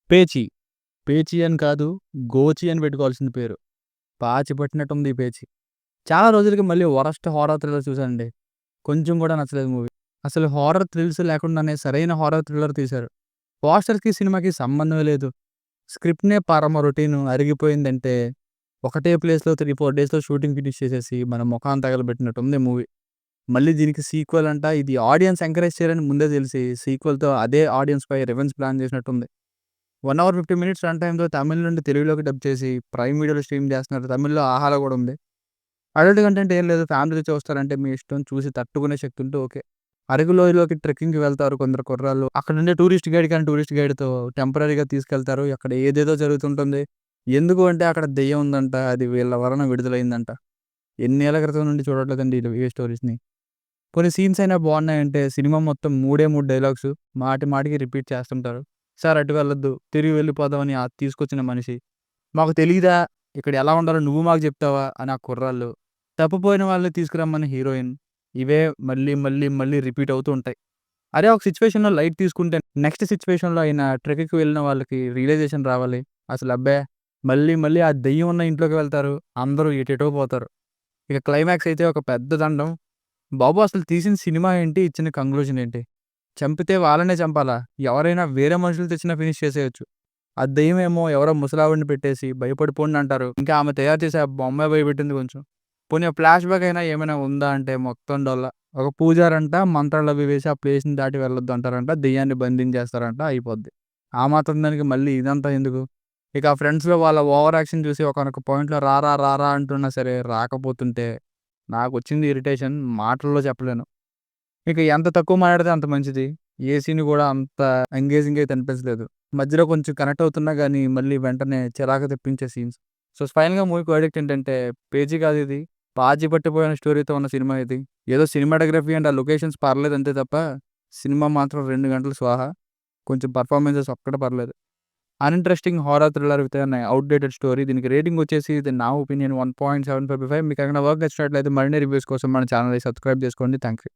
పేచి. పేచి అని కాదు, గోచి అని పెట్టుకోవాల్సింది పేరు. పాచి పట్టినట్టుంది ఈ పేచి. చాలా రోజులకి మళ్ళీ వరస్ట్ హారర్ థ్రిల్లర్ చూసానండి. కొంచెం కూడా నచ్చలేదు మూవీ. అసలు హారర్ థ్రిల్స్ లేకుండానే సరైన హారర్ థ్రిల్లర్ తీశారు. పోస్టర్‌కి, సినిమాకి సంబంధమే లేదు. స్క్రిప్ట్‌నే పరమ రొటీను అరిగిపోయిందంటే, ఒకటే ప్లేస్‌లో 3, 4 డేస్‌లో షూటింగ్ ఫినిష్ చేసేసి, మన మొఖాన తగలబెట్టినట్టుంది మూవీ. మళ్ళీ దీనికి సీక్వెల్ అంట. ఇది ఆడియన్స్ ఎంకరేజ్ చేయరని ముందే తెలిసి, సీక్వెల్‌తో అదే ఆడియన్స్‌పై రివెంజ్ ప్లాన్ చేసినట్టుంది. 1 అవర్ 50 మినిట్స్ రన్ టైమ్‌తో తమిళ్ నుండి తెలుగులోకి డబ్ చేసి, ప్రైమ్ వీడియోలో స్ట్రీమ్ చేస్తున్నారు. తమిళ్‌లో 'ఆహాలో' కూడా ఉంది. అడల్ట్ కంటెంట్ ఏం లేదు. ఫ్యామిలీతో చూస్తారంటే మీ ఇష్టం. చూసి తట్టుకునే శక్తి ఉంటే ఓకే. అరకు లోయలోకి ట్రెక్కింగ్‌కి వెళ్తారు కొందరు కుర్రాళ్ళు. అక్కడుండే టూరిస్ట్ గైడ్ కానీ టూరిస్ట్ గైడ్‌తో టెంపరరీగా తీసుకెళ్తారు. అక్కడ ఏదేదో జరుగుతుంటుంది. ఎందుకు అంటే అక్కడ దెయ్యం ఉందంట. అది వీళ్ళ వలన విడుదలైందంట. ఎన్నేళ్ల క్రితం నుండి చూడట్లేదండి ఈ స్టోరీస్‌ని. కొన్ని సీన్స్ అయినా బాగున్నాయంటే సినిమా మొత్తం 3 డైలాగ్స్ మాటి మాటికి రిపీట్ చేస్తుంటారు. "సార్ అటు వెళ్ళొద్దు. తిరిగి వెళ్ళిపోదాం" అని తీసుకొచ్చిన మనిషి. "మాకు తెలీదా? ఇక్కడ ఎలా ఉండాలో నువ్వు మాకు చెప్తావా?" అని ఆ కుర్రాళ్ళు. తప్పిపోయిన వాళ్ళని తీసుకురమ్మని హీరోయిన్. ఇవే మళ్ళీ, మళ్ళీ, మళ్ళీ రిపీట్ అవుతూ ఉంటాయి. అదే ఒక సిట్యుయేషన్‌లో లైట్ తీసుకుంటే నెక్స్ట్ సిట్యుయేషన్‌లో అయిన ట్రెక్‌కి వెళ్ళిన వాళ్ళకి రియలైజేషన్ రావాలి. అసలు అబ్బే! మళ్ళీ, మళ్ళీ ఆ దెయ్యం ఉన్న ఇంట్లోకి వెళ్తారు. అందరూ ఎటెటో పోతారు. ఇక క్లైమాక్స్ అయితే ఒక పెద్ద దండం. బాబు అసలు తీసిన సినిమా ఏంటి? ఇచ్చిన కంక్లూజన్ ఏంటి? చంపితే వాళ్ళనే చంపాలా? ఎవరైనా వేరే మనుషులు తెచ్చినా ఫినిష్ చేసేయొచ్చు. ఆ దెయ్యమేమో ఎవరో ముసలావిడని పెట్టేసి భయపడిపోండి అంటారు. ఇంకా ఆమె తయారు చేసే ఆ బొమ్మే భయపెట్టింది కొంచెం. పోనీ ఫ్లాష్ బ్యాక్ అయినా ఏమైనా ఉందా అంటే మొత్తం డొల్ల. ఒక పూజారంట మంత్రాలవి వేసి ఆ ప్లేస్‌ని దాటి వెళ్ళొద్దు అంటారంట. దెయ్యాన్ని బంధించేస్తారంట అయిపోద్ది. ఆ మాత్రం దానికి మళ్ళీ ఇదంతా ఎందుకు? ఇక ఆ ఫ్రెండ్స్‌లో వాళ్ళ ఓవర్ యాక్షన్ చూసి ఒకానొక పాయింట్‌లో రారా రారా అంటున్నా సరే రాకపోతుంటే నాకొచ్చింది ఇరిటేషన్ మాటల్లో చెప్పలేను. ఇక ఎంత తక్కువ మాట్లాడితే అంత మంచిది. ఏ సీన్ గూడా అంత ఎంగేజింగ్ అయితే అనిపించలేదు. మధ్యలో కొంచెం కనెక్ట్ అవుతున్నా గానీ, మళ్ళీ వెంటనే చిరాకు తెప్పించే సీన్స్. సో, ఫైనల్‌గా మూవీకి వర్డిక్ట్ ఏంటంటే, పేచీ కాదిది. పాచి పట్టిపోయిన స్టోరీతో ఉన్న సినిమా ఇది. ఏదో సినిమాటోగ్రఫీ అండ్ ఆ లొకేషన్స్ పర్లేదు అంతే తప్ప, సినిమా మాత్రం 2 గంటలు స్వాహా. కొంచెం పెర్ఫార్మెన్సెస్ ఒక్కటి పర్లేదు. Uninteresting horror thriller with an outdated story. దీనికి రేటింగ్ వచ్చేసి ఇది నా ఒపీనియన్ 1.75/5. మీకేమైనా వర్క్ నచ్చినట్లయితే మరిన్ని రివ్యూస్ కోసం మన ఛానెల్‌ని సబ్స్క్రైబ్ చేసుకోండి. Thank you.